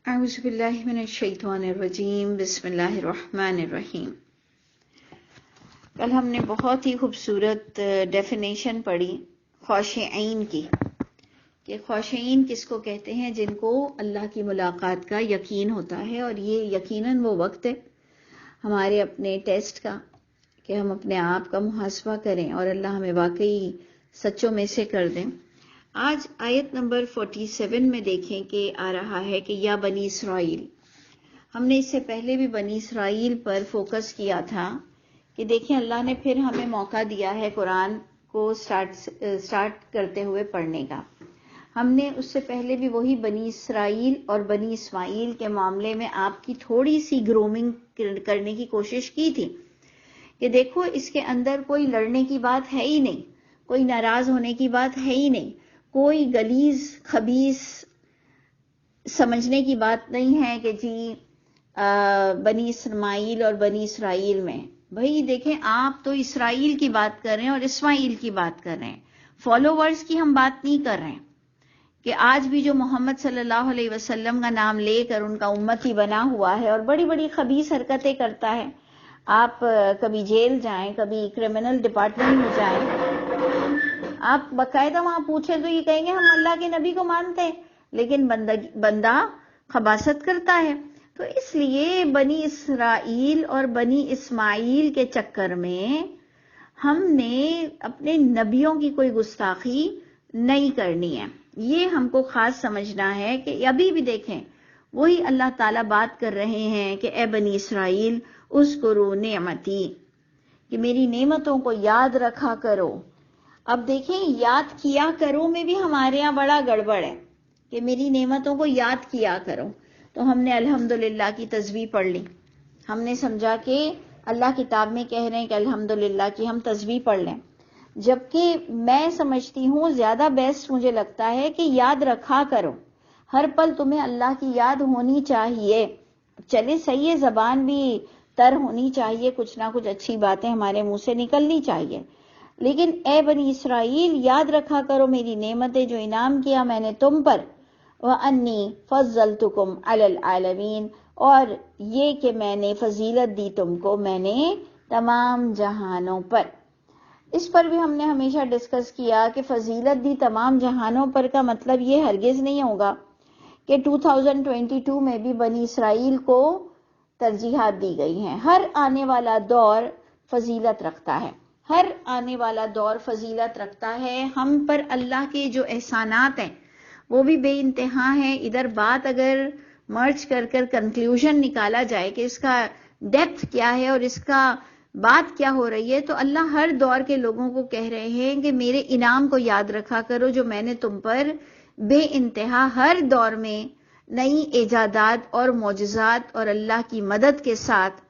اعوذ باللہ من الشیطان الرجیم بسم اللہ الرحمن الرحیم۔ کل ہم نے بہت ہی خوبصورت ڈیفینیشن پڑھی خاشعین کی، کہ خاشعین کس کو کہتے ہیں؟ جن کو اللہ کی ملاقات کا یقین ہوتا ہے، اور یہ یقیناً وہ وقت ہے ہمارے اپنے ٹیسٹ کا کہ ہم اپنے آپ کا محاسبہ کریں اور اللہ ہمیں واقعی سچوں میں سے کر دیں۔ آج آیت نمبر 47 میں دیکھیں کہ آ رہا ہے کہ یا بنی اسرائیل۔ ہم نے اس سے پہلے بھی بنی اسرائیل پر فوکس کیا تھا کہ دیکھیں اللہ نے پھر ہمیں موقع دیا ہے قرآن کو سٹارٹ کرتے ہوئے پڑھنے کا۔ ہم نے اس سے پہلے بھی وہی بنی اسرائیل اور بنی اسماعیل کے معاملے میں آپ کی تھوڑی سی گرومنگ کرنے کی کوشش کی تھی کہ دیکھو اس کے اندر کوئی لڑنے کی بات ہے ہی نہیں، کوئی ناراض ہونے کی بات ہے ہی نہیں، کوئی غلیظ خبیث سمجھنے کی بات نہیں ہے کہ جی بنی اسماعیل اور بنی اسرائیل میں۔ بھئی دیکھیں آپ تو اسرائیل کی بات کر رہے ہیں اور اسماعیل کی بات کر رہے ہیں، فالوورز کی ہم بات نہیں کر رہے ہیں کہ آج بھی جو محمد صلی اللہ علیہ وسلم کا نام لے کر ان کا امتی بنا ہوا ہے اور بڑی بڑی خبیث حرکتیں کرتا ہے۔ آپ کبھی جیل جائیں، کبھی کرمنل ڈپارٹمنٹ میں جائیں، آپ باقاعدہ وہاں پوچھیں تو یہ کہیں گے ہم اللہ کے نبی کو مانتے ہیں، لیکن بندہ خباثت کرتا ہے۔ تو اس لیے بنی اسرائیل اور بنی اسماعیل کے چکر میں ہم نے اپنے نبیوں کی کوئی گستاخی نہیں کرنی ہے، یہ ہم کو خاص سمجھنا ہے کہ ابھی بھی دیکھیں وہی اللہ تعالیٰ بات کر رہے ہیں کہ اے بنی اسرائیل اذکروا نعمتی، کہ میری نعمتوں کو یاد رکھا کرو۔ اب دیکھیں یاد کیا کرو میں بھی ہمارے ہاں بڑا گڑبڑ ہے کہ میری نعمتوں کو یاد کیا کرو۔ تو ہم نے الحمدللہ کی تسبیح پڑھ لی، ہم نے سمجھا کہ اللہ کتاب میں کہہ رہے ہیں کہ الحمدللہ کی ہم تسبیح پڑھ لیں، جبکہ میں سمجھتی ہوں زیادہ بیسٹ مجھے لگتا ہے کہ یاد رکھا کرو، ہر پل تمہیں اللہ کی یاد ہونی چاہیے۔ چلے صحیح ہے، زبان بھی تر ہونی چاہیے، کچھ نہ کچھ اچھی باتیں ہمارے منہ سے نکلنی چاہیے، لیکن اے بنی اسرائیل یاد رکھا کرو میری نعمتیں جو انعام کیا میں نے تم پر، وَأَنِّي فَضَّلْتُكُمْ عَلَى الْعَالَمِينَ، اور یہ کہ میں نے فضیلت دی تم کو، میں نے تمام جہانوں پر۔ اس پر بھی ہم نے ہمیشہ ڈسکس کیا کہ فضیلت دی تمام جہانوں پر کا مطلب یہ ہرگز نہیں ہوگا کہ 2022 میں بھی بنی اسرائیل کو ترجیحات دی گئی ہیں۔ ہر آنے والا دور فضیلت رکھتا ہے، ہر آنے والا دور فضیلت رکھتا ہے۔ ہم پر اللہ کے جو احسانات ہیں وہ بھی بے انتہا ہیں۔ ادھر بات اگر مرج کر کر کنکلیوژن نکالا جائے کہ اس کا ڈیپتھ کیا ہے اور اس کا بات کیا ہو رہی ہے، تو اللہ ہر دور کے لوگوں کو کہہ رہے ہیں کہ میرے انعام کو یاد رکھا کرو جو میں نے تم پر بے انتہا ہر دور میں نئی ایجادات اور معجزات اور اللہ کی مدد کے ساتھ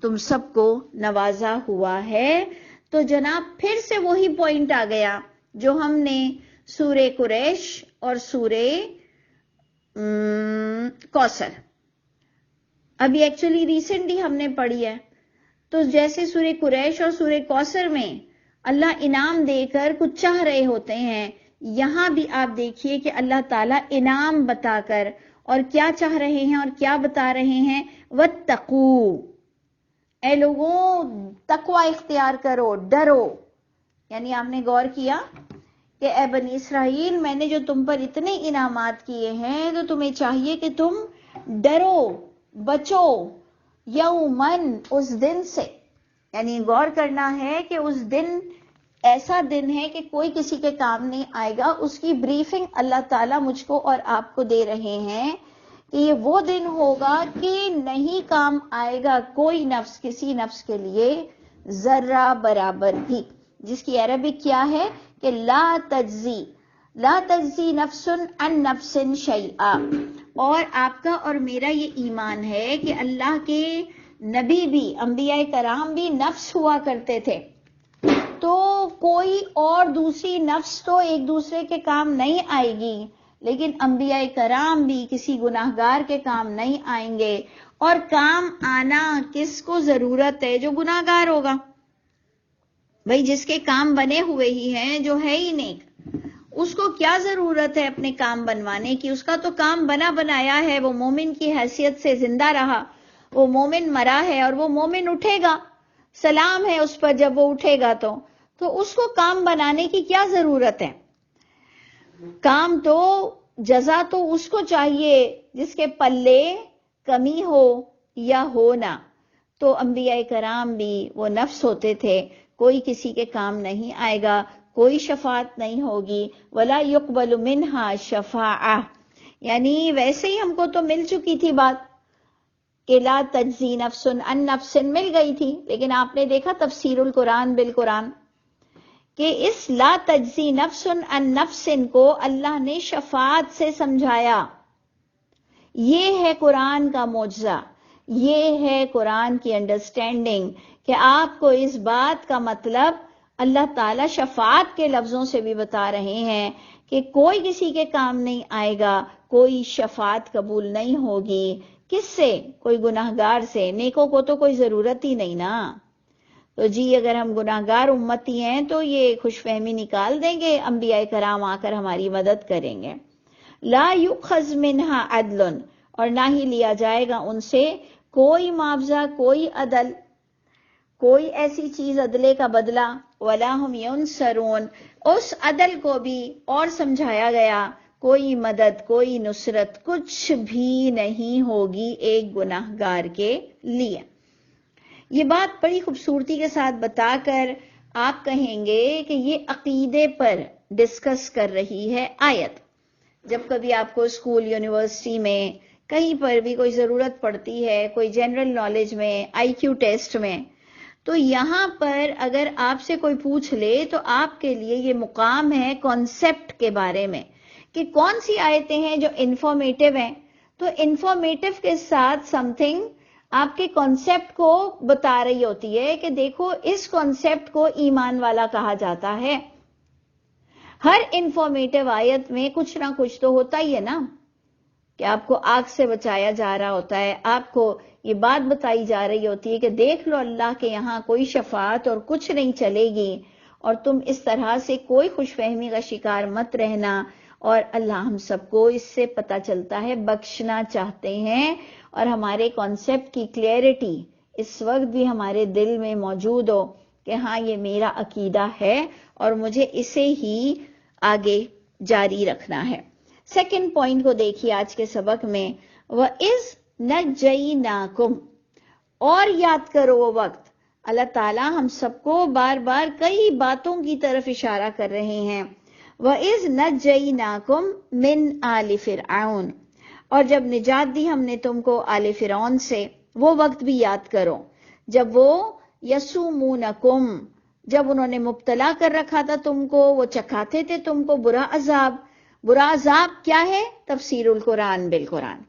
تم سب کو نوازا ہوا ہے۔ تو جناب پھر سے وہی پوائنٹ آ گیا جو ہم نے سورہ قریش اور سورہ کوثر ابھی ایکچولی ریسنٹلی ہم نے پڑھی ہے۔ تو جیسے سورہ قریش اور سورہ کوثر میں اللہ انعام دے کر کچھ چاہ رہے ہوتے ہیں، یہاں بھی آپ دیکھیے کہ اللہ تعالیٰ انعام بتا کر اور کیا چاہ رہے ہیں اور کیا بتا رہے ہیں، وَاتَّقُوا، اے لوگوں تقوی اختیار کرو، ڈرو۔ یعنی آپ نے غور کیا کہ اے بنی اسرائیل میں نے جو تم پر اتنے انعامات کیے ہیں تو تمہیں چاہیے کہ تم ڈرو، بچو، یومن، اس دن سے۔ یعنی غور کرنا ہے کہ اس دن ایسا دن ہے کہ کوئی کسی کے کام نہیں آئے گا، اس کی بریفنگ اللہ تعالیٰ مجھ کو اور آپ کو دے رہے ہیں کہ یہ وہ دن ہوگا کہ نہیں کام آئے گا کوئی نفس کسی نفس کے لیے ذرہ برابر بھی، جس کی عربک کیا ہے کہ لا تجزی نفس عن نفس شیئا۔ اور آپ کا اور میرا یہ ایمان ہے کہ اللہ کے نبی بھی، انبیاء کرام بھی نفس ہوا کرتے تھے، تو کوئی اور دوسری نفس تو ایک دوسرے کے کام نہیں آئے گی، لیکن انبیاء کرام بھی کسی گناہگار کے کام نہیں آئیں گے۔ اور کام آنا کس کو ضرورت ہے؟ جو گناہگار ہوگا، بھئی جس کے کام بنے ہوئے ہی ہیں، جو ہے ہی نیک، اس کو کیا ضرورت ہے اپنے کام بنوانے کی؟ اس کا تو کام بنا بنایا ہے، وہ مومن کی حیثیت سے زندہ رہا، وہ مومن مرا ہے اور وہ مومن اٹھے گا، سلام ہے اس پر جب وہ اٹھے گا تو اس کو کام بنانے کی کیا ضرورت ہے؟ کام تو جزا تو اس کو چاہیے جس کے پلے کمی ہو یا ہو نہ. تو انبیاء کرام بھی وہ نفس ہوتے تھے، کوئی کسی کے کام نہیں آئے گا، کوئی شفاعت نہیں ہوگی. ولا يقبل منها شفاعہ، یعنی ویسے ہی ہم کو تو مل چکی تھی بات کہ لا تجزی نفس عن نفس، مل گئی تھی، لیکن آپ نے دیکھا تفسیر القرآن بالقرآن کہ اس لا تجزی نفس عن نفس کو اللہ نے شفاعت سے سمجھایا. یہ ہے قرآن کا معجزہ، یہ ہے قرآن کی انڈرسٹینڈنگ کہ آپ کو اس بات کا مطلب اللہ تعالی شفاعت کے لفظوں سے بھی بتا رہے ہیں کہ کوئی کسی کے کام نہیں آئے گا، کوئی شفاعت قبول نہیں ہوگی. کس سے؟ کوئی گناہگار سے. نیکوں کو تو کوئی ضرورت ہی نہیں نا. تو جی اگر ہم گناہگار امتی ہیں تو یہ خوش فہمی نکال دیں گے، انبیاء کرام آ کر ہماری مدد کریں گے. لا یؤخذ منها عدل، اور نہ ہی لیا جائے گا ان سے کوئی معاوضہ، کوئی عدل، کوئی ایسی چیز عدلے کا بدلہ. ولا هم ینصرون، اس عدل کو بھی اور سمجھایا گیا، کوئی مدد، کوئی نصرت کچھ بھی نہیں ہوگی ایک گناہگار کے لیے. یہ بات بڑی خوبصورتی کے ساتھ بتا کر آپ کہیں گے کہ یہ عقیدے پر ڈسکس کر رہی ہے آیت. جب کبھی آپ کو اسکول، یونیورسٹی میں کہیں پر بھی کوئی ضرورت پڑتی ہے، کوئی جنرل نالج میں، آئی کیو ٹیسٹ میں، تو یہاں پر اگر آپ سے کوئی پوچھ لے تو آپ کے لیے یہ مقام ہے کانسیپٹ کے بارے میں کہ کون سی آیتیں ہیں جو انفارمیٹیو ہیں. تو انفارمیٹیو کے ساتھ سم تھنگ آپ کے کانسیپٹ کو بتا رہی ہوتی ہے کہ دیکھو اس کانسیپٹ کو ایمان والا کہا جاتا ہے. ہر انفارمیٹیو آیت میں کچھ نہ کچھ تو ہوتا ہی ہے نا، کہ آپ کو آگ سے بچایا جا رہا ہوتا ہے، آپ کو یہ بات بتائی جا رہی ہوتی ہے کہ دیکھ لو اللہ کے یہاں کوئی شفاعت اور کچھ نہیں چلے گی، اور تم اس طرح سے کوئی خوش فہمی کا شکار مت رہنا. اور اللہ ہم سب کو اس سے پتہ چلتا ہے بخشنا چاہتے ہیں، اور ہمارے کانسیپٹ کی کلیئرٹی اس وقت بھی ہمارے دل میں موجود ہو کہ ہاں یہ میرا عقیدہ ہے اور مجھے اسے ہی آگے جاری رکھنا ہے. سیکنڈ پوائنٹ کو دیکھیے آج کے سبق میں، وَإِذْ نَجَّيْنَاكُمْ، اور یاد کرو وہ وقت. اللہ تعالیٰ ہم سب کو بار بار کئی باتوں کی طرف اشارہ کر رہے ہیں. وَإِذْ نَجَّيْنَاكُمْ مِنْ آلِ فِرْعَوْنَ، اور جب نجات دی ہم نے تم کو آل فرعون سے، وہ وقت بھی یاد کرو جب وہ یسومونکم، جب انہوں نے مبتلا کر رکھا تھا تم کو، وہ چکھاتے تھے تم کو برا عذاب. برا عذاب کیا ہے؟ تفسیر القرآن بالقرآن.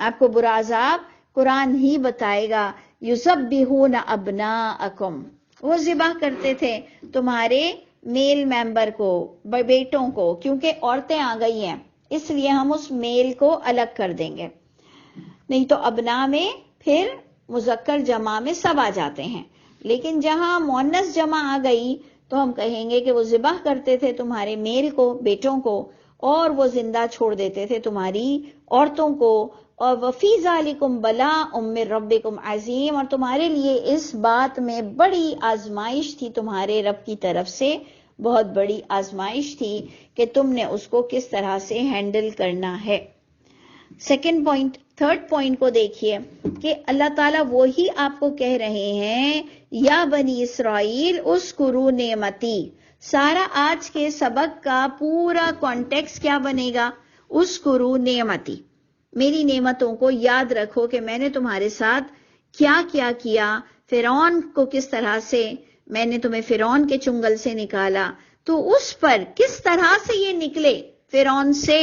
آپ کو برا عذاب قرآن ہی بتائے گا. یذبحون ابناءکم، وہ ذبح کرتے تھے تمہارے میل ممبر کو، بیٹوں کو، کیونکہ عورتیں آ گئی ہیں اس لیے ہم اس میل کو الگ کر دیں گے، نہیں تو ابنا میں پھر مذکر جمع میں سب آ جاتے ہیں. لیکن جہاں مؤنث جمع آ گئی تو ہم کہیں گے کہ وہ ذبح کرتے تھے تمہارے میل کو، بیٹوں کو، اور وہ زندہ چھوڑ دیتے تھے تمہاری عورتوں کو. اور وفی ذالکم بلاء من ربکم عظیم، اور تمہارے لیے اس بات میں بڑی آزمائش تھی تمہارے رب کی طرف سے، بہت بڑی آزمائش تھی کہ تم نے اس کو کس طرح سے ہینڈل کرنا ہے. Second point. تھرڈ پوائنٹ کو دیکھیے کہ اللہ تعالیٰ وہی آپ کو کہہ رہے ہیں یا بنی اسرائیل اذکروا نعمتی. سارا آج کے سبق کا پورا کانٹیکس کیا بنے گا؟ اذکروا نعمتی، میری نعمتوں کو یاد رکھو کہ میں نے تمہارے ساتھ کیا کیا کیا، فرعون کو کس طرح سے میں نے تمہیں فرعون کے چنگل سے نکالا، تو اس پر کس طرح سے یہ نکلے فرعون سے،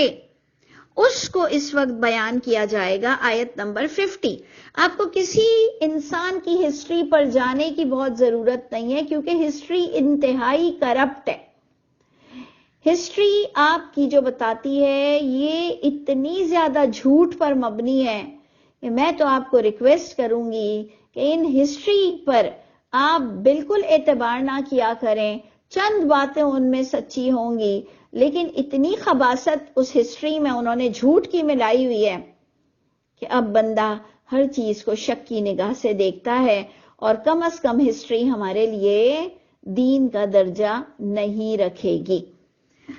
اس کو اس وقت بیان کیا جائے گا. آیت نمبر 50. آپ کو کسی انسان کی ہسٹری پر جانے کی بہت ضرورت نہیں ہے کیونکہ ہسٹری انتہائی کرپٹ ہے. ہسٹری آپ کی جو بتاتی ہے یہ اتنی زیادہ جھوٹ پر مبنی ہے کہ میں تو آپ کو ریکویسٹ کروں گی کہ ان ہسٹری پر آپ بالکل اعتبار نہ کیا کریں. چند باتیں ان میں سچی ہوں گی لیکن اتنی خباثت اس ہسٹری میں انہوں نے جھوٹ کی ملائی ہوئی ہے کہ اب بندہ ہر چیز کو شک کی نگاہ سے دیکھتا ہے، اور کم از کم ہسٹری ہمارے لیے دین کا درجہ نہیں رکھے گی۔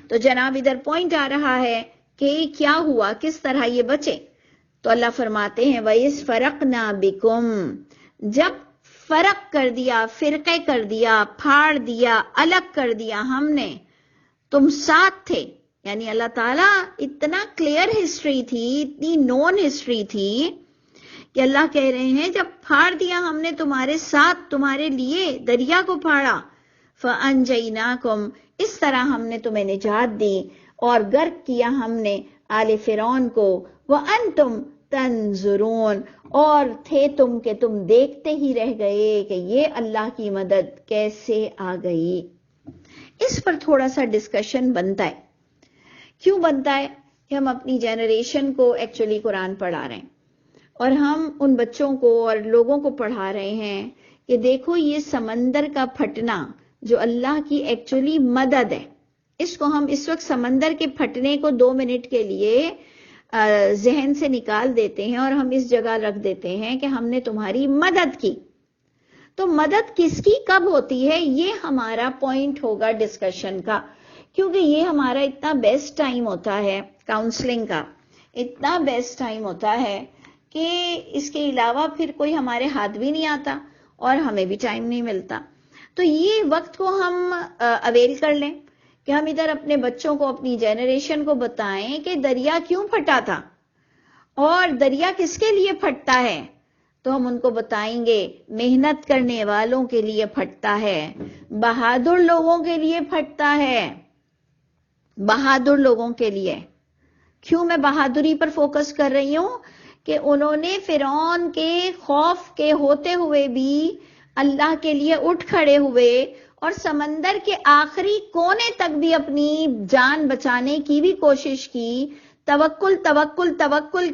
تو جناب ادھر پوائنٹ آ رہا ہے کہ کیا ہوا، کس طرح یہ بچے۔ تو اللہ فرماتے ہیں وَإِذْ فَرَقْنَا بِكُمْ، جب فرق کر دیا، فرقے کر دیا، پھاڑ دیا، الگ کر دیا ہم نے، تم ساتھ تھے۔ یعنی اللہ تعالیٰ اتنا کلیئر ہسٹری تھی، اتنی نون ہسٹری تھی کہ اللہ کہہ رہے ہیں جب پھاڑ دیا ہم نے تمہارے ساتھ، تمہارے لیے دریا کو پھاڑا، فَأَنْجَيْنَاكُمْ، اس طرح ہم نے تمہیں نجات دی اور غرق کیا ہم نے آل فرعون کو، وَأَنْتُمْ تَنْظُرُونَ، اور تھے تم کہ تم دیکھتے ہی رہ گئے کہ یہ اللہ کی مدد کیسے آ گئی۔ اس پر تھوڑا سا ڈسکشن بنتا ہے۔ کیوں بنتا ہے؟ کہ ہم اپنی جنریشن کو ایکچولی قرآن پڑھا رہے ہیں، اور ہم ان بچوں کو اور لوگوں کو پڑھا رہے ہیں کہ دیکھو یہ سمندر کا پھٹنا جو اللہ کی ایکچولی مدد ہے، اس کو ہم اس وقت سمندر کے پھٹنے کو 2 منٹ کے لیے ذہن سے نکال دیتے ہیں اور ہم اس جگہ رکھ دیتے ہیں کہ ہم نے تمہاری مدد کی۔ تو مدد کس کی کب ہوتی ہے، یہ ہمارا پوائنٹ ہوگا ڈسکشن کا، کیونکہ یہ ہمارا اتنا بیسٹ ٹائم ہوتا ہے کاؤنسلنگ کا، اتنا بیسٹ ٹائم ہوتا ہے کہ اس کے علاوہ پھر کوئی ہمارے ہاتھ بھی نہیں آتا اور ہمیں بھی ٹائم نہیں ملتا۔ تو یہ وقت کو ہم اویل کر لیں کہ ہم ادھر اپنے بچوں کو، اپنی جنریشن کو بتائیں کہ دریا کیوں پھٹا تھا اور دریا کس کے لیے پھٹتا ہے۔ تو ہم ان کو بتائیں گے محنت کرنے والوں کے لیے پھٹتا ہے، بہادر لوگوں کے لیے پھٹتا ہے، بہادر لوگوں کے لیے۔ کیوں میں بہادری پر فوکس کر رہی ہوں؟ کہ انہوں نے فرعون کے خوف کے ہوتے ہوئے بھی اللہ کے لیے اٹھ کھڑے ہوئے اور سمندر کے آخری کونے تک بھی اپنی جان بچانے کی بھی کوشش کی، توکل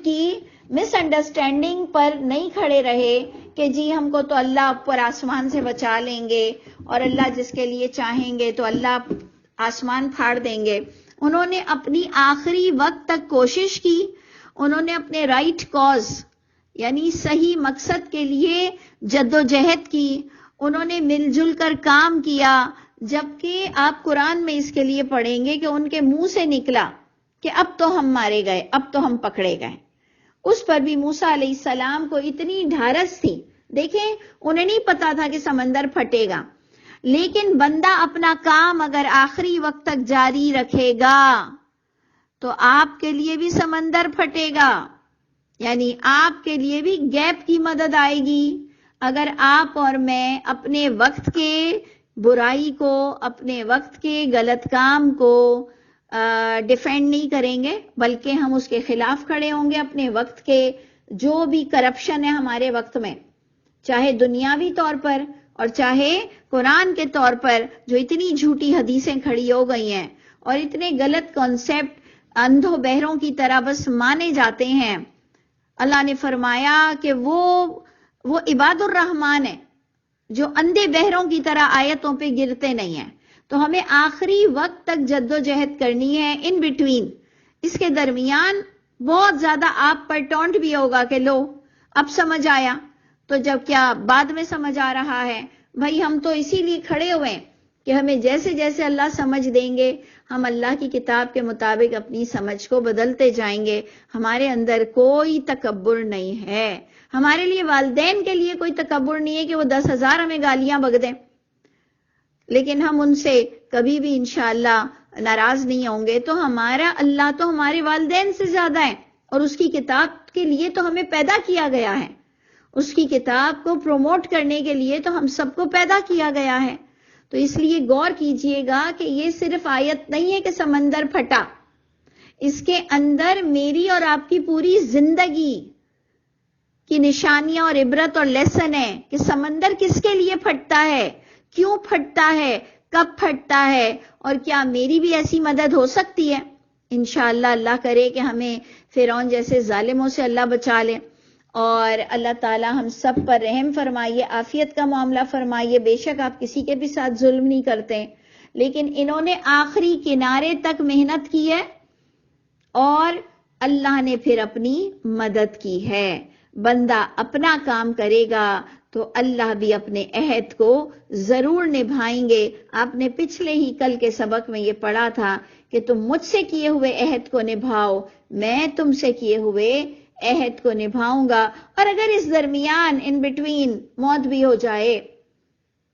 کی، مس انڈرسٹینڈنگ پر نہیں کھڑے رہے کہ جی ہم کو تو اللہ اوپر آسمان سے بچا لیں گے اور اللہ جس کے لیے چاہیں گے تو اللہ آسمان پھاڑ دیں گے۔ انہوں نے اپنی آخری وقت تک کوشش کی، انہوں نے اپنے رائٹ کاز یعنی صحیح مقصد کے لیے جد و جہد کی، انہوں نے مل جل کر کام کیا، جبکہ آپ قرآن میں اس کے لیے پڑھیں گے کہ ان کے منہ سے نکلا کہ اب تو ہم مارے گئے، اب تو ہم پکڑے گئے۔ اس پر بھی موسیٰ علیہ السلام کو اتنی ڈھارس تھی، دیکھیں انہیں نہیں پتا تھا کہ سمندر پھٹے گا، لیکن بندہ اپنا کام اگر آخری وقت تک جاری رکھے گا تو آپ کے لیے بھی سمندر پھٹے گا، یعنی آپ کے لیے بھی گیپ کی مدد آئے گی۔ اگر آپ اور میں اپنے وقت کے برائی کو، اپنے وقت کے غلط کام کو ڈیفینڈ نہیں کریں گے بلکہ ہم اس کے خلاف کھڑے ہوں گے، اپنے وقت کے جو بھی کرپشن ہے ہمارے وقت میں، چاہے دنیاوی طور پر اور چاہے قرآن کے طور پر جو اتنی جھوٹی حدیثیں کھڑی ہو گئی ہیں اور اتنے غلط کانسیپٹ اندھوں بہروں کی طرح بس مانے جاتے ہیں۔ اللہ نے فرمایا کہ وہ عباد الرحمن ہے جو اندھے بہروں کی طرح آیتوں پہ گرتے نہیں ہیں۔ تو ہمیں آخری وقت تک جد و جہد کرنی ہے۔ ان بٹوین، اس کے درمیان بہت زیادہ آپ پر ٹونٹ بھی ہوگا کہ لو اب سمجھ آیا، تو جب کیا بعد میں سمجھ آ رہا ہے؟ بھائی ہم تو اسی لیے کھڑے ہوئے ہیں کہ ہمیں جیسے جیسے اللہ سمجھ دیں گے ہم اللہ کی کتاب کے مطابق اپنی سمجھ کو بدلتے جائیں گے۔ ہمارے اندر کوئی تکبر نہیں ہے، ہمارے لیے والدین کے لیے کوئی تکبر نہیں ہے کہ وہ 10,000 ہمیں گالیاں بک دیں، لیکن ہم ان سے کبھی بھی انشاءاللہ ناراض نہیں ہوں گے۔ تو ہمارا اللہ تو ہمارے والدین سے زیادہ ہے، اور اس کی کتاب کے لیے تو ہمیں پیدا کیا گیا ہے، اس کی کتاب کو پروموٹ کرنے کے لیے تو ہم سب کو پیدا کیا گیا ہے۔ تو اس لیے غور کیجئے گا کہ یہ صرف آیت نہیں ہے کہ سمندر پھٹا، اس کے اندر میری اور آپ کی پوری زندگی کی نشانیاں اور عبرت اور لیسن ہے کہ سمندر کس کے لیے پھٹتا ہے، کیوں پھٹتا ہے، کب پھٹتا ہے، اور کیا میری بھی ایسی مدد ہو سکتی ہے۔ انشاءاللہ اللہ کرے کہ ہمیں فرعون جیسے ظالموں سے اللہ بچا لے، اور اللہ تعالی ہم سب پر رحم فرمائیے، عافیت کا معاملہ فرمائیے۔ بے شک آپ کسی کے بھی ساتھ ظلم نہیں کرتے، لیکن انہوں نے آخری کنارے تک محنت کی ہے اور اللہ نے پھر اپنی مدد کی ہے. بندہ اپنا کام کرے گا تو اللہ بھی اپنے عہد کو ضرور نبھائیں گے. آپ نے پچھلے ہی کل کے سبق میں یہ پڑھا تھا کہ تم مجھ سے کیے ہوئے عہد کو نبھاؤ، میں تم سے کیے ہوئے عہد کو نبھاؤں گا. اور اگر اس درمیان ان بٹوین موت بھی ہو جائے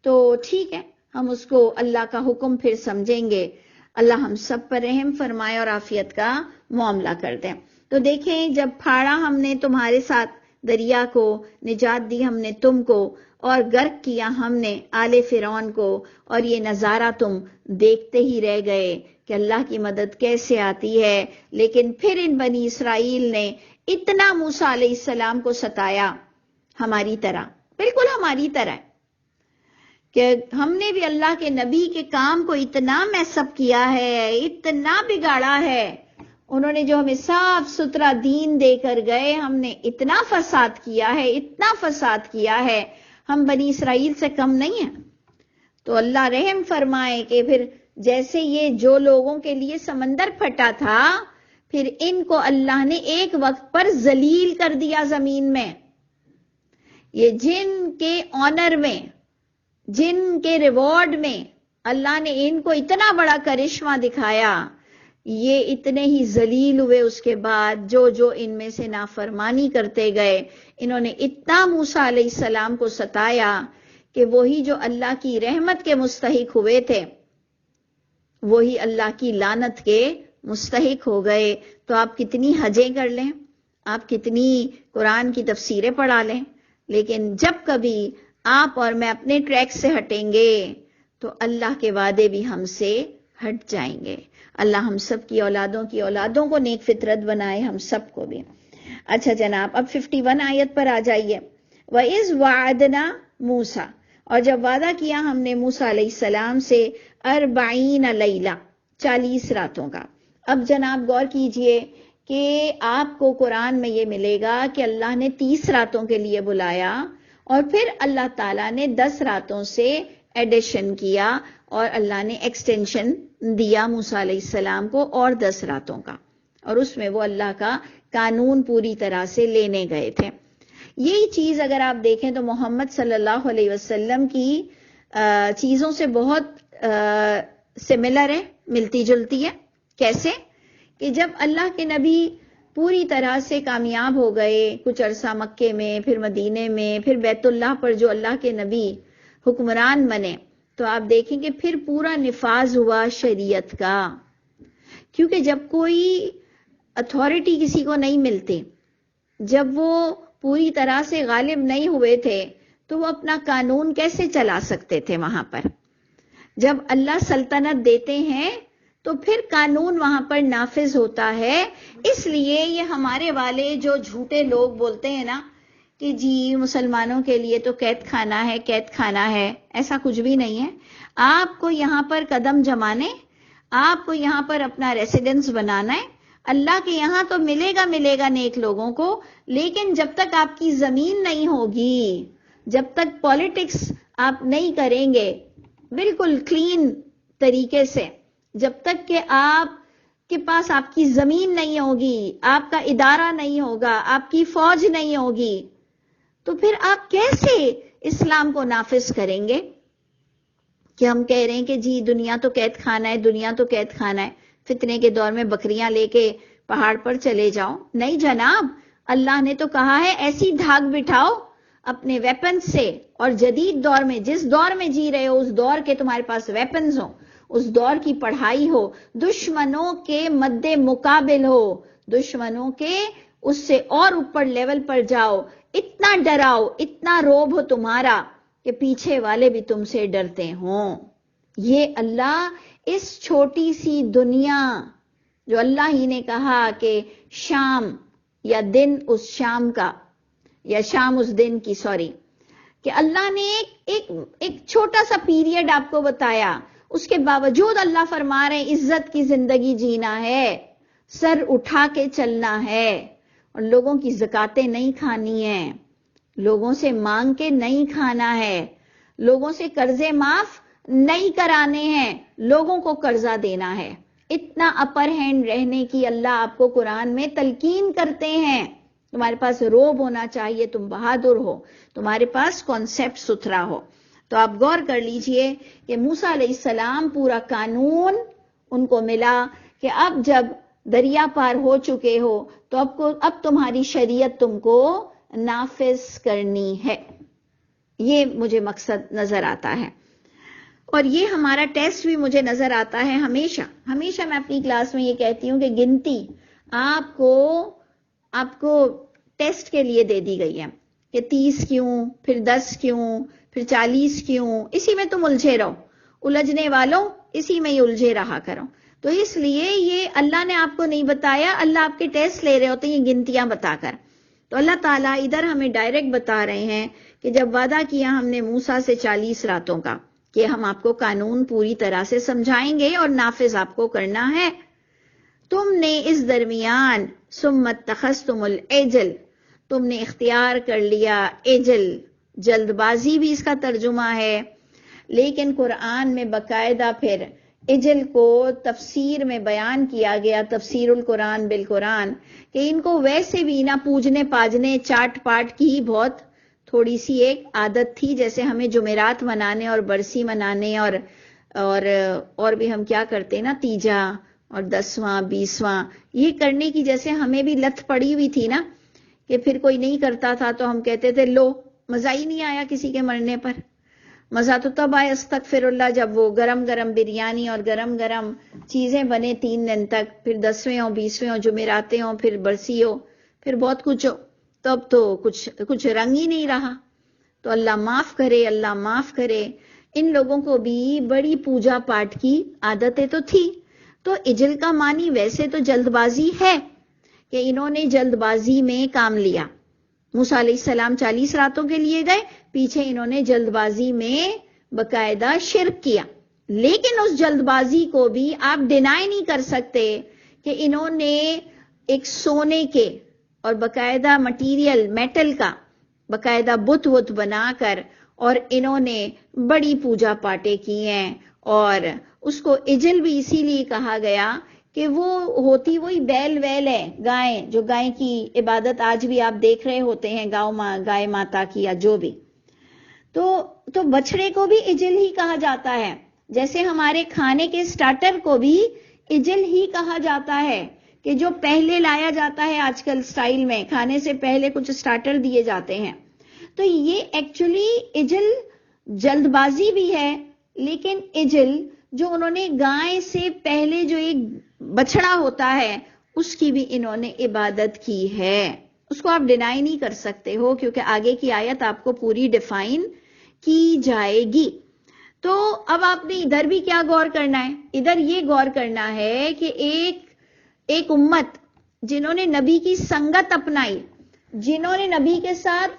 تو ٹھیک ہے، ہم اس کو اللہ کا حکم پھر سمجھیں گے. اللہ ہم سب پر رحم فرمائے اور عافیت کا معاملہ کر دیں. تو دیکھیں، جب پھاڑا ہم نے تمہارے ساتھ دریا کو، نجات دی ہم نے تم کو، اور غرق کیا ہم نے آل فرعون کو، اور یہ نظارہ تم دیکھتے ہی رہ گئے کہ اللہ کی مدد کیسے آتی ہے. لیکن پھر ان بنی اسرائیل نے اتنا موسیٰ علیہ السلام کو ستایا، ہماری طرح، بالکل ہماری طرح، کہ ہم نے بھی اللہ کے نبی کے کام کو اتنا میس اپ کیا ہے، اتنا بگاڑا ہے. انہوں نے جو ہمیں صاف ستھرا دین دے کر گئے، ہم نے اتنا فساد کیا ہے، اتنا فساد کیا ہے. ہم بنی اسرائیل سے کم نہیں ہیں. تو اللہ رحم فرمائے کہ پھر جیسے یہ جو لوگوں کے لیے سمندر پھٹا تھا، پھر ان کو اللہ نے ایک وقت پر ذلیل کر دیا زمین میں. یہ جن کے آنر میں، جن کے ریوارڈ میں اللہ نے ان کو اتنا بڑا کرشمہ دکھایا، یہ اتنے ہی ذلیل ہوئے. اس کے بعد جو ان میں سے نافرمانی کرتے گئے، انہوں نے اتنا موسیٰ علیہ السلام کو ستایا کہ وہی جو اللہ کی رحمت کے مستحق ہوئے تھے، وہی اللہ کی لعنت کے مستحق ہو گئے. تو آپ کتنی حجیں کر لیں، آپ کتنی قرآن کی تفسیریں پڑھا لیں، لیکن جب کبھی آپ اور میں اپنے ٹریک سے ہٹیں گے تو اللہ کے وعدے بھی ہم سے ہٹ جائیں گے. اللہ ہم سب کی اولادوں کو نیک فطرت بنائے، ہم سب کو بھی. اچھا جناب، اب 51 آیت پر آ جائیے. وَإِذْ وَعَدْنَا مُوسَىٰ، اور جب وعدہ کیا ہم نے موسیٰ علیہ السلام سے 40 لیلہ، 40 راتوں کا. اب جناب غور کیجئے کہ آپ کو قرآن میں یہ ملے گا کہ اللہ نے 30 راتوں کے لیے بلایا، اور پھر اللہ تعالیٰ نے 10 راتوں سے ایڈیشن کیا، اور اللہ نے ایکسٹینشن دیا موسیٰ علیہ السلام کو اور 10 راتوں کا، اور اس میں وہ اللہ کا قانون پوری طرح سے لینے گئے تھے. یہی چیز اگر آپ دیکھیں تو محمد صلی اللہ علیہ وسلم کی چیزوں سے بہت سملر ہے، ملتی جلتی ہے. کیسے کہ جب اللہ کے نبی پوری طرح سے کامیاب ہو گئے، کچھ عرصہ مکے میں، پھر مدینے میں، پھر بیت اللہ پر جو اللہ کے نبی حکمران بنے، تو آپ دیکھیں کہ پھر پورا نفاذ ہوا شریعت کا. کیونکہ جب کوئی اتھارٹی کسی کو نہیں ملتی، جب وہ پوری طرح سے غالب نہیں ہوئے تھے، تو وہ اپنا قانون کیسے چلا سکتے تھے وہاں پر؟ جب اللہ سلطنت دیتے ہیں تو پھر قانون وہاں پر نافذ ہوتا ہے. اس لیے یہ ہمارے والے جو جھوٹے لوگ بولتے ہیں نا کہ جی مسلمانوں کے لیے تو قید خانہ ہے، قید خانہ ہے، ایسا کچھ بھی نہیں ہے. آپ کو یہاں پر قدم جمانے، آپ کو یہاں پر اپنا ریسیڈنس بنانا ہے. اللہ کے یہاں تو ملے گا نیک لوگوں کو، لیکن جب تک آپ کی زمین نہیں ہوگی، جب تک پالیٹکس آپ نہیں کریں گے بالکل کلین طریقے سے، جب تک کہ آپ کے پاس آپ کی زمین نہیں ہوگی، آپ کا ادارہ نہیں ہوگا، آپ کی فوج نہیں ہوگی، تو پھر آپ کیسے اسلام کو نافذ کریں گے؟ کہ ہم کہہ رہے ہیں کہ جی دنیا تو قید خانہ ہے، دنیا تو قید خانہ ہے، فتنے کے دور میں بکریاں لے کے پہاڑ پر چلے جاؤ. نہیں جناب، اللہ نے تو کہا ہے ایسی دھاگ بٹھاؤ اپنے ویپنز سے، اور جدید دور میں جس دور میں جی رہے ہو اس دور کے تمہارے پاس ویپنز ہو، اس دور کی پڑھائی ہو، دشمنوں کے مد مقابل ہو، دشمنوں کے اس سے اور اوپر لیول پر جاؤ، اتنا ڈراؤ، اتنا روب ہو تمہارا کہ پیچھے والے بھی تم سے ڈرتے ہوں. یہ اللہ اس چھوٹی سی دنیا جو اللہ ہی نے کہا کہ شام یا دن اس شام کا، یا شام اس دن کی، کہ اللہ نے ایک چھوٹا سا پیریڈ آپ کو بتایا، اس کے باوجود اللہ فرما رہے ہیں عزت کی زندگی جینا ہے، سر اٹھا کے چلنا ہے، اور لوگوں کی زکاتیں نہیں کھانی ہیں، لوگوں سے مانگ کے نہیں کھانا ہے، لوگوں سے قرضے معاف نہیں کرانے ہیں، لوگوں کو قرضہ دینا ہے. اتنا اپر ہینڈ رہنے کی اللہ آپ کو قرآن میں تلقین کرتے ہیں. تمہارے پاس روب ہونا چاہیے، تم بہادر ہو، تمہارے پاس کانسیپٹ ستھرا ہو. تو آپ غور کر لیجئے کہ موسیٰ علیہ السلام پورا قانون ان کو ملا کہ اب جب دریا پار ہو چکے ہو تو اب تمہاری شریعت تم کو نافذ کرنی ہے. یہ مجھے مقصد نظر آتا ہے، اور یہ ہمارا ٹیسٹ بھی مجھے نظر آتا ہے. ہمیشہ میں اپنی کلاس میں یہ کہتی ہوں کہ گنتی آپ کو ٹیسٹ کے لیے دے دی گئی ہے کہ 30 کیوں، پھر 10 کیوں، پھر 40 کیوں، اسی میں تم الجھے رہو. الجھنے والوں اسی میں ہی الجھے رہا کرو. تو اس لیے یہ اللہ نے آپ کو نہیں بتایا، اللہ آپ کے ٹیسٹ لے رہے ہوتے ہیں یہ گنتیاں بتا کر. تو اللہ تعالیٰ ادھر ہمیں ڈائریکٹ بتا رہے ہیں کہ جب وعدہ کیا ہم نے موسیٰ سے 40 راتوں کا کہ ہم آپ کو قانون پوری طرح سے سمجھائیں گے اور نافذ آپ کو کرنا ہے، تم نے اس درمیان ثم اتخذتم العجل، تم نے اختیار کر لیا عجل، جلد بازی بھی اس کا ترجمہ ہے. لیکن قرآن میں باقاعدہ پھر عجل کو تفسیر میں بیان کیا گیا، تفسیر القرآن بالقرآن، کہ ان کو ویسے بھی نہ پوجنے پاجنے چاٹ پاٹ کی بہت تھوڑی سی ایک عادت تھی، جیسے ہمیں جمعرات منانے اور برسی منانے اور بھی ہم کیا کرتے نا، تیجا اور 10واں 20واں یہ کرنے کی جیسے ہمیں بھی لت پڑی ہوئی تھی نا، کہ پھر کوئی نہیں کرتا تھا تو ہم کہتے تھے لو مزہ ہی نہیں آیا کسی کے مرنے پر. مزہ تو تب آئے استغفر اللہ جب وہ گرم گرم بریانی اور گرم گرم چیزیں بنے 3 دن تک، پھر 10ویں ہوں 20ویں ہوں جمعراتیں ہوں، پھر برسی ہو، پھر بہت کچھ ہو. تو اب تو کچھ رنگ ہی نہیں رہا. تو اللہ معاف کرے، اللہ معاف کرے. ان لوگوں کو بھی بڑی پوجا پاٹ کی عادتیں تو تھی. تو عجل کا معنی ویسے تو جلد بازی ہے کہ انہوں نے جلد بازی میں کام لیا. موسیٰ علیہ السلام 40 راتوں کے لیے گئے، پیچھے انہوں نے جلد بازی میں باقاعدہ شرک کیا. لیکن اس جلد بازی کو بھی آپ ڈینائی نہیں کر سکتے کہ انہوں نے ایک سونے کے اور باقاعدہ مٹیریل میٹل کا باقاعدہ بت بنا کر اور انہوں نے بڑی پوجا پاٹیں کی ہیں. اور اس کو عجل بھی اسی لیے کہا گیا کہ وہ ہوتی وہی بیل ویل ہے، گائے، جو گائے کی عبادت آج بھی آپ دیکھ رہے ہوتے ہیں، گائے ماتا کی یا جو بھی. تو بچڑے کو بھی عجل ہی کہا جاتا ہے، جیسے ہمارے کھانے کے سٹارٹر کو بھی عجل ہی کہا جاتا ہے کہ جو پہلے لایا جاتا ہے. آج کل سٹائل میں کھانے سے پہلے کچھ سٹارٹر دیے جاتے ہیں. تو یہ ایکچولی عجل جلد بازی بھی ہے، لیکن عجل جو انہوں نے گائے سے پہلے جو ایک بچڑا ہوتا ہے اس کی بھی انہوں نے عبادت کی ہے. اس کو آپ ڈینائی نہیں کر سکتے ہو، کیونکہ آگے کی آیت آپ کو پوری ڈیفائن کی جائے گی. تو اب آپ نے ادھر بھی کیا غور کرنا ہے؟ ادھر یہ غور کرنا ہے کہ ایک امت جنہوں نے نبی کی سنگت اپنائی، جنہوں نے نبی کے ساتھ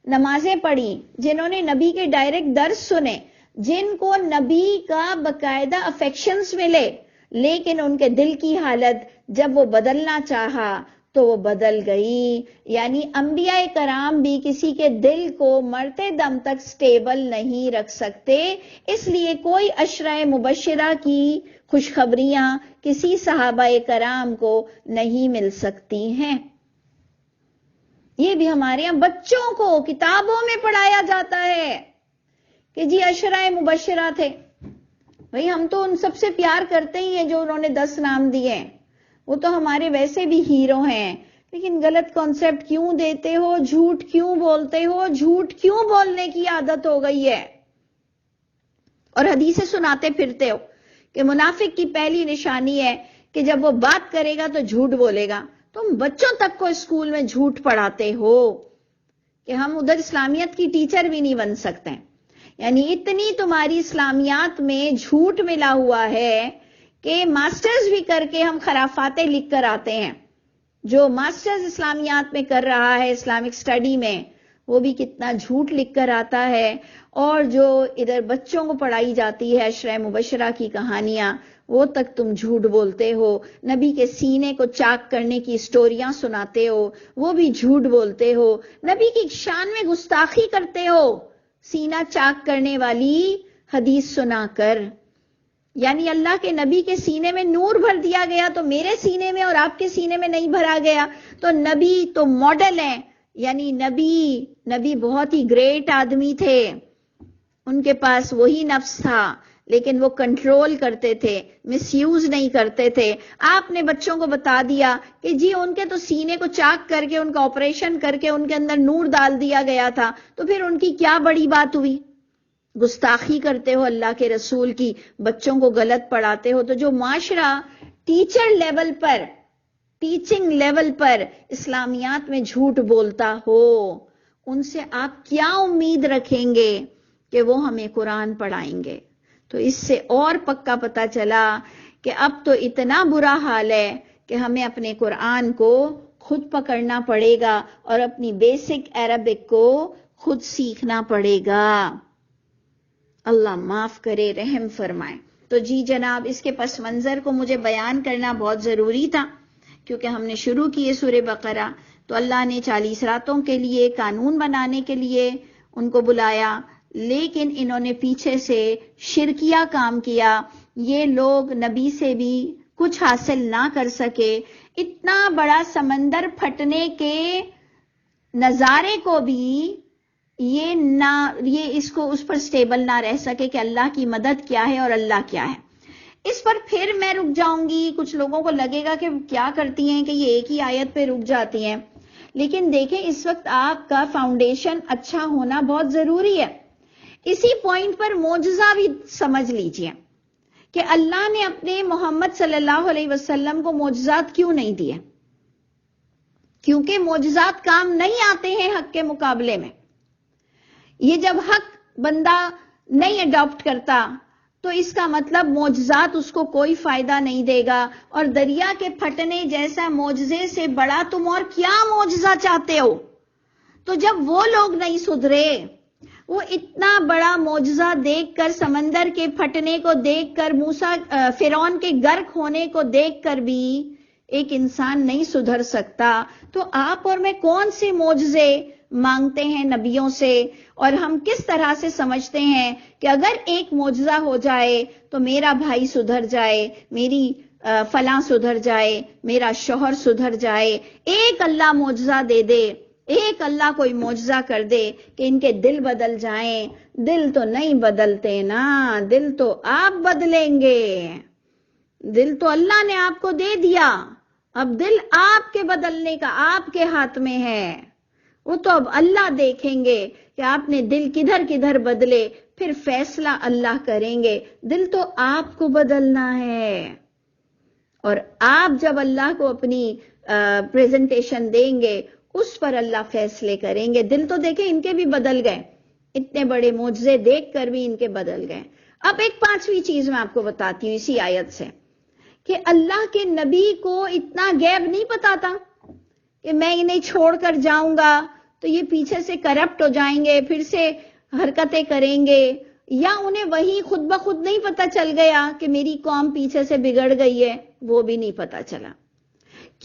نمازیں پڑھی، جنہوں نے نبی کے ڈائریکٹ درس سنے، جن کو نبی کا باقاعدہ افیکشنز ملے، لیکن ان کے دل کی حالت جب وہ بدلنا چاہا تو وہ بدل گئی. یعنی انبیاء کرام بھی کسی کے دل کو مرتے دم تک سٹیبل نہیں رکھ سکتے. اس لیے کوئی عشرہ مبشرہ کی خوشخبریاں کسی صحابہ کرام کو نہیں مل سکتی ہیں. یہ بھی ہمارے یہاں بچوں کو کتابوں میں پڑھایا جاتا ہے کہ جی عشرہ مبشرہ تھے. بھئی ہم تو ان سب سے پیار کرتے ہی ہیں جو انہوں نے 10 نام دیے ہیں، وہ تو ہمارے ویسے بھی ہیرو ہیں. لیکن غلط کانسیپٹ کیوں دیتے ہو، جھوٹ کیوں بولتے ہو، جھوٹ کیوں بولنے کی عادت ہو گئی ہے اور حدیثیں سناتے پھرتے ہو کہ منافق کی پہلی نشانی ہے کہ جب وہ بات کرے گا تو جھوٹ بولے گا. تم بچوں تک کو اسکول میں جھوٹ پڑھاتے ہو کہ ہم ادھر اسلامیت کی ٹیچر بھی نہیں بن سکتے. یعنی اتنی تمہاری اسلامیات میں جھوٹ ملا ہوا ہے کہ ماسٹرز بھی کر کے ہم خرافاتیں لکھ کر آتے ہیں. جو ماسٹرز اسلامیات میں کر رہا ہے اسلامک سٹڈی میں، وہ بھی کتنا جھوٹ لکھ کر آتا ہے. اور جو ادھر بچوں کو پڑھائی جاتی ہے عشرہ مبشرہ کی کہانیاں، وہ تک تم جھوٹ بولتے ہو. نبی کے سینے کو چاک کرنے کی سٹوریاں سناتے ہو، وہ بھی جھوٹ بولتے ہو. نبی کی شان میں گستاخی کرتے ہو. سینہ چاک کرنے والی حدیث سنا کر، یعنی اللہ کے نبی کے سینے میں نور بھر دیا گیا تو میرے سینے میں اور آپ کے سینے میں نہیں بھرا گیا. تو نبی تو ماڈل ہیں، یعنی نبی بہت ہی گریٹ آدمی تھے، ان کے پاس وہی نفس تھا، لیکن وہ کنٹرول کرتے تھے، مس یوز نہیں کرتے تھے. آپ نے بچوں کو بتا دیا کہ جی ان کے تو سینے کو چاک کر کے ان کا آپریشن کر کے ان کے اندر نور ڈال دیا گیا تھا، تو پھر ان کی کیا بڑی بات ہوئی؟ گستاخی کرتے ہو اللہ کے رسول کی، بچوں کو غلط پڑھاتے ہو. تو جو معاشرہ ٹیچر لیول پر، ٹیچنگ لیول پر اسلامیات میں جھوٹ بولتا ہو، ان سے آپ کیا امید رکھیں گے کہ وہ ہمیں قرآن پڑھائیں گے؟ تو اس سے اور پکا پتا چلا کہ اب تو اتنا برا حال ہے کہ ہمیں اپنے قرآن کو خود پکڑنا پڑے گا اور اپنی بیسک عربک کو خود سیکھنا پڑے گا. اللہ معاف کرے، رحم فرمائے. تو جی جناب، اس کے پس منظر کو مجھے بیان کرنا بہت ضروری تھا، کیونکہ ہم نے شروع کیے سورہ بقرہ تو اللہ نے 40 راتوں کے لیے قانون بنانے کے لیے ان کو بلایا، لیکن انہوں نے پیچھے سے شرکیہ کام کیا. یہ لوگ نبی سے بھی کچھ حاصل نہ کر سکے، اتنا بڑا سمندر پھٹنے کے نظارے کو بھی یہ اس کو اس پر سٹیبل نہ رہ سکے کہ اللہ کی مدد کیا ہے اور اللہ کیا ہے. اس پر پھر میں رک جاؤں گی. کچھ لوگوں کو لگے گا کہ کیا کرتی ہیں کہ یہ ایک ہی آیت پہ رک جاتی ہیں، لیکن دیکھیں اس وقت آپ کا فاؤنڈیشن اچھا ہونا بہت ضروری ہے. اسی پوائنٹ پر معجزہ بھی سمجھ لیجئے کہ اللہ نے اپنے محمد صلی اللہ علیہ وسلم کو معجزات کیوں نہیں دیے؟ کیونکہ معجزات کام نہیں آتے ہیں حق کے مقابلے میں. یہ جب حق بندہ نہیں اڈاپٹ کرتا تو اس کا مطلب معجزات اس کو کوئی فائدہ نہیں دے گا. اور دریا کے پھٹنے جیسا معجزے سے بڑا تم اور کیا معجزہ چاہتے ہو؟ تو جب وہ لوگ نہیں سدھرے، وہ اتنا بڑا معجزہ دیکھ کر، سمندر کے پھٹنے کو دیکھ کر، موسیٰ فرعون کے غرق ہونے کو دیکھ کر بھی ایک انسان نہیں سدھر سکتا، تو آپ اور میں کون سے معجزے مانگتے ہیں نبیوں سے؟ اور ہم کس طرح سے سمجھتے ہیں کہ اگر ایک معجزہ ہو جائے تو میرا بھائی سدھر جائے، میری فلاں سدھر جائے، میرا شوہر سدھر جائے. ایک اللہ معجزہ دے دے، ایک اللہ کوئی معجزہ کر دے کہ ان کے دل بدل جائیں. دل تو نہیں بدلتے نا، دل تو آپ بدلیں گے. دل تو اللہ نے آپ کو دے دیا، اب دل آپ کے بدلنے کا آپ کے ہاتھ میں ہے. وہ تو اب اللہ دیکھیں گے کہ آپ نے دل کدھر کدھر بدلے، پھر فیصلہ اللہ کریں گے. دل تو آپ کو بدلنا ہے، اور آپ جب اللہ کو اپنی پریزنٹیشن دیں گے اس پر اللہ فیصلے کریں گے. دل تو دیکھیں ان کے بھی بدل گئے، اتنے بڑے معجزے دیکھ کر بھی ان کے بدل گئے. اب ایک 5ویں چیز میں آپ کو بتاتی ہوں اسی آیت سے، کہ اللہ کے نبی کو اتنا غیب نہیں پتا تھا کہ میں انہیں چھوڑ کر جاؤں گا تو یہ پیچھے سے کرپٹ ہو جائیں گے، پھر سے حرکتیں کریں گے، یا انہیں وہی خود بخود نہیں پتا چل گیا کہ میری قوم پیچھے سے بگڑ گئی ہے، وہ بھی نہیں پتا چلا.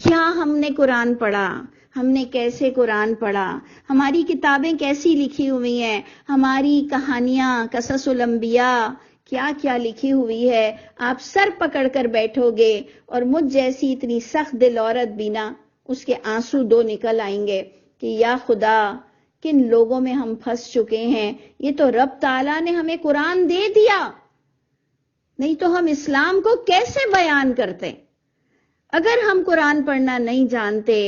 کیا ہم نے قرآن پڑھا؟ ہم نے کیسے قرآن پڑھا؟ ہماری کتابیں کیسی لکھی ہوئی ہیں؟ ہماری کہانیاں، قصص الانبیاء کیا کیا لکھی ہوئی ہے؟ آپ سر پکڑ کر بیٹھو گے اور مجھ جیسی اتنی سخت دل عورت بھی نہ، اس کے آنسو دو نکل آئیں گے کہ یا خدا کن لوگوں میں ہم پھنس چکے ہیں. یہ تو رب تعالیٰ نے ہمیں قرآن دے دیا، نہیں تو ہم اسلام کو کیسے بیان کرتے؟ اگر ہم قرآن پڑھنا نہیں جانتے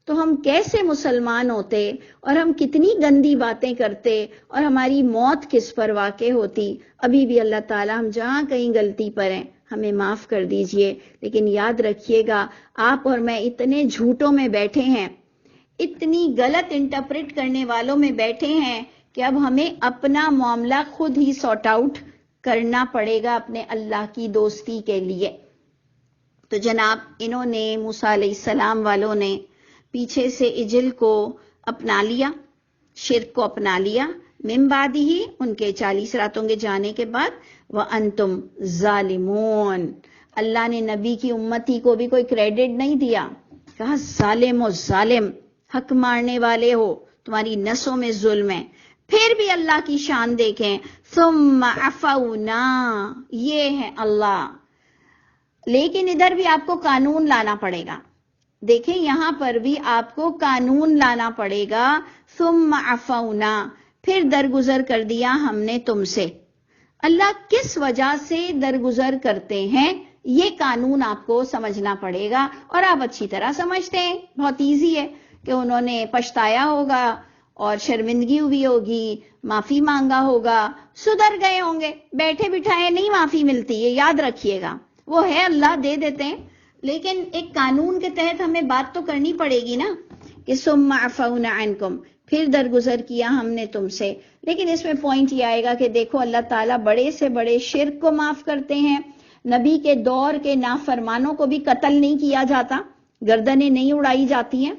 تو ہم کیسے مسلمان ہوتے، اور ہم کتنی گندی باتیں کرتے، اور ہماری موت کس پر واقع ہوتی. ابھی بھی اللہ تعالیٰ ہم جہاں کہیں غلطی پر ہیں ہمیں معاف کر دیجئے، لیکن یاد رکھیے گا آپ اور میں اتنے جھوٹوں میں بیٹھے ہیں، اتنی غلط انٹرپریٹ کرنے والوں میں بیٹھے ہیں کہ اب ہمیں اپنا معاملہ خود ہی سارٹ آؤٹ کرنا پڑے گا اپنے اللہ کی دوستی کے لیے. تو جناب انہوں نے، موسیٰ علیہ السلام والوں نے پیچھے سے اجل کو اپنا لیا، شرک کو اپنا لیا. من بعد ہی، ان کے 40 راتوں کے جانے کے بعد، وَأَنْتُمْ ظَالِمُونَ. اللہ نے نبی کی امتی کو بھی کوئی کریڈٹ نہیں دیا، کہا ظالم و ظالم، حق مارنے والے ہو، تمہاری نسوں میں ظلم ہے. پھر بھی اللہ کی شان دیکھیں، ثم عفونا، یہ ہے اللہ. لیکن ادھر بھی آپ کو قانون لانا پڑے گا. دیکھیں یہاں پر بھی آپ کو قانون لانا پڑے گا. ثم عفونا، پھر درگزر کر دیا ہم نے تم سے. اللہ کس وجہ سے درگزر کرتے ہیں یہ قانون آپ کو سمجھنا پڑے گا، اور آپ اچھی طرح سمجھتے ہیں. بہت ایزی ہے کہ انہوں نے پچھتایا ہوگا اور شرمندگی ہوئی ہوگی، معافی مانگا ہوگا، سدھر گئے ہوں گے. بیٹھے بٹھائے نہیں معافی ملتی، یہ یاد رکھیے گا. وہ ہے اللہ دے دیتے ہیں، لیکن ایک قانون کے تحت ہمیں بات تو کرنی پڑے گی نا کہ ثم عفونا عنکم، پھر درگزر کیا ہم نے تم سے. لیکن اس میں پوائنٹ یہ آئے گا کہ دیکھو اللہ تعالیٰ بڑے سے بڑے شرک کو معاف کرتے ہیں. نبی کے دور کے نافرمانوں کو بھی قتل نہیں کیا جاتا، گردنیں نہیں اڑائی جاتی ہیں،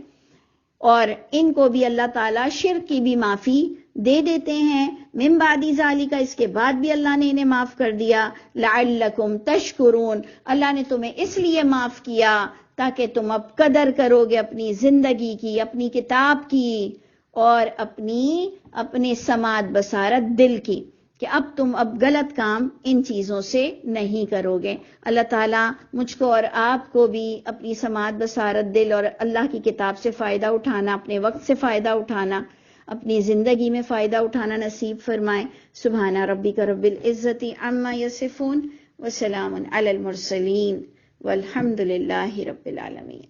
اور ان کو بھی اللہ تعالیٰ شرک کی بھی معافی دے دیتے ہیں. من بعد ذالک، اس کے بعد بھی اللہ نے انہیں معاف کر دیا. لعلکم تشکرون، اللہ نے تمہیں اس لیے معاف کیا تاکہ تم اب قدر کرو گے اپنی زندگی کی، اپنی کتاب کی، اور اپنے سماعت بصارت دل کی، کہ اب تم غلط کام ان چیزوں سے نہیں کرو گے. اللہ تعالیٰ مجھ کو اور آپ کو بھی اپنی سماعت بصارت دل اور اللہ کی کتاب سے فائدہ اٹھانا، اپنے وقت سے فائدہ اٹھانا، اپنی زندگی میں فائدہ اٹھانا نصیب فرمائے. سبحان ربک رب العزت عما یصفون وسلام علی المرسلین والحمد للہ رب العالمین.